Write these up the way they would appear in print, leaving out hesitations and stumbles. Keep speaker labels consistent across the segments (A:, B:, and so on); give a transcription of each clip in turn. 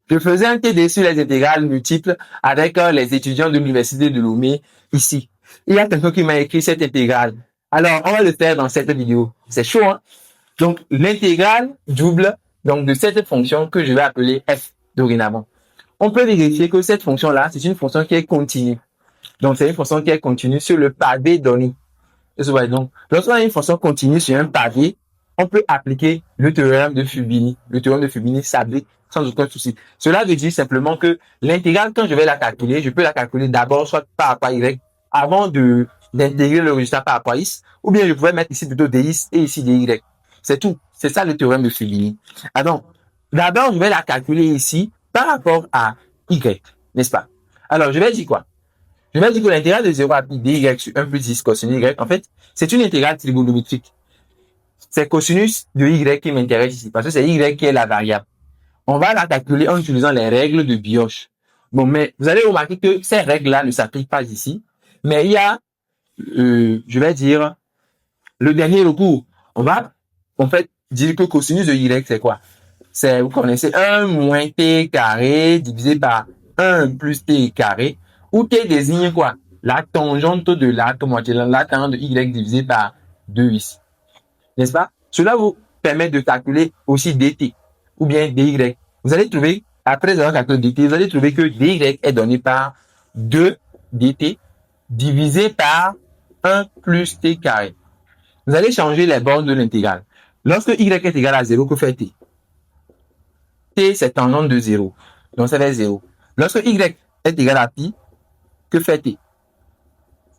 A: Je faisais un TD sur les intégrales multiples avec les étudiants de l'université de Lomé ici. Il y a quelqu'un qui m'a écrit cette intégrale. Alors, on va le faire dans cette vidéo. C'est chaud, hein? Donc, l'intégrale double donc de cette fonction que je vais appeler f dorénavant. On peut vérifier que cette fonction-là, c'est une fonction qui est continue. Donc, c'est une fonction qui est continue sur le pavé donné. Donc, lorsqu'on a une fonction continue sur un pavé, on peut appliquer le théorème de Fubini. Le théorème de Fubini s'applique sans aucun souci. Cela veut dire simplement que l'intégrale, quand je vais la calculer, je peux la calculer d'abord soit par rapport à y, avant d'intégrer le résultat par rapport à x, ou bien je pourrais mettre ici plutôt dx et ici dy. C'est tout. C'est ça le théorème de Fubini. Alors, d'abord, je vais la calculer ici par rapport à y, n'est-ce pas? Alors, je vais dire quoi? Je vais dire que l'intégrale de 0 à pi dy sur 1 plus 10 cosinus y, en fait, c'est une intégrale trigonométrique. C'est cosinus de y qui m'intéresse ici, parce que c'est y qui est la variable. On va la calculer en utilisant les règles de Bioch. Bon, mais vous allez remarquer que ces règles-là ne s'appliquent pas ici, mais il y a, je vais dire, le dernier recours. On va, en fait, dire que cosinus de y, c'est quoi? C'est, vous connaissez, 1 moins t carré divisé par 1 plus t carré, où t désigne quoi? La tangente de l'arc moitié, la tangente de y divisé par 2 ici. N'est-ce pas? Cela vous permet de calculer aussi dt ou bien dy. Vous allez trouver, après avoir calculé dt, vous allez trouver que dy est donné par 2 dt divisé par 1 plus t carré. Vous allez changer les bornes de l'intégrale. Lorsque y est égal à 0, que fait t? T, c'est tangente de 0. Donc, ça fait 0. Lorsque y est égal à pi, que fait t?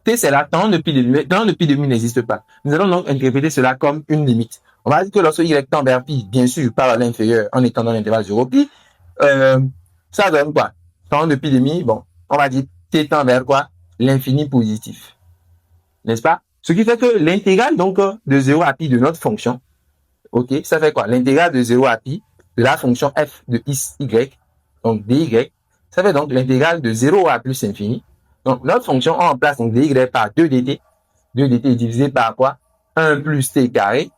A: T, c'est la tangente de pi de mu. Tangente de pi de mu n'existe pas. Nous allons donc interpréter cela comme une limite. On va dire que lorsque y tend vers pi, bien sûr, par à l'inférieur, en étant dans l'intervalle 0 pi, ça donne quoi? Tangente de pi de mi, bon, on va dire t tend vers quoi? L'infini positif. N'est-ce pas? Ce qui fait que l'intégrale, donc, de 0 à pi de notre fonction, ok, ça fait quoi? L'intégrale de 0 à pi de la fonction f de y, donc dy, ça fait donc l'intégrale de 0 à plus infini. Donc, notre fonction, on remplace donc dy par 2dt. 2dt est divisé par quoi? 1 plus t carré.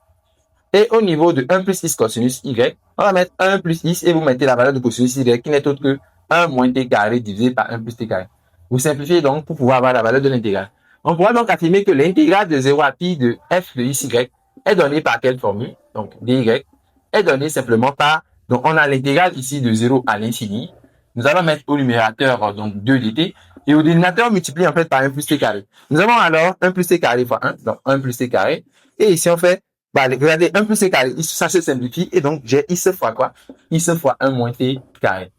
A: Et au niveau de 1 plus x cosinus y, on va mettre 1 plus x et vous mettez la valeur de cosinus y qui n'est autre que 1 moins t carré divisé par 1 plus t carré. Vous simplifiez donc pour pouvoir avoir la valeur de l'intégrale. On pourra donc affirmer que l'intégrale de 0 à pi de f de y est donnée par quelle formule? Donc, dy est donnée simplement par, donc on a l'intégrale ici de 0 à l'infini. Nous allons mettre au numérateur donc 2dt et au dénominateur multiplié en fait par 1 plus t carré. Nous avons alors 1 plus t carré fois 1, donc 1 plus t carré. Et ici on fait, regardez, 1 plus t carré, ça se simplifie et donc j'ai x fois quoi? X fois 1 moins t carré.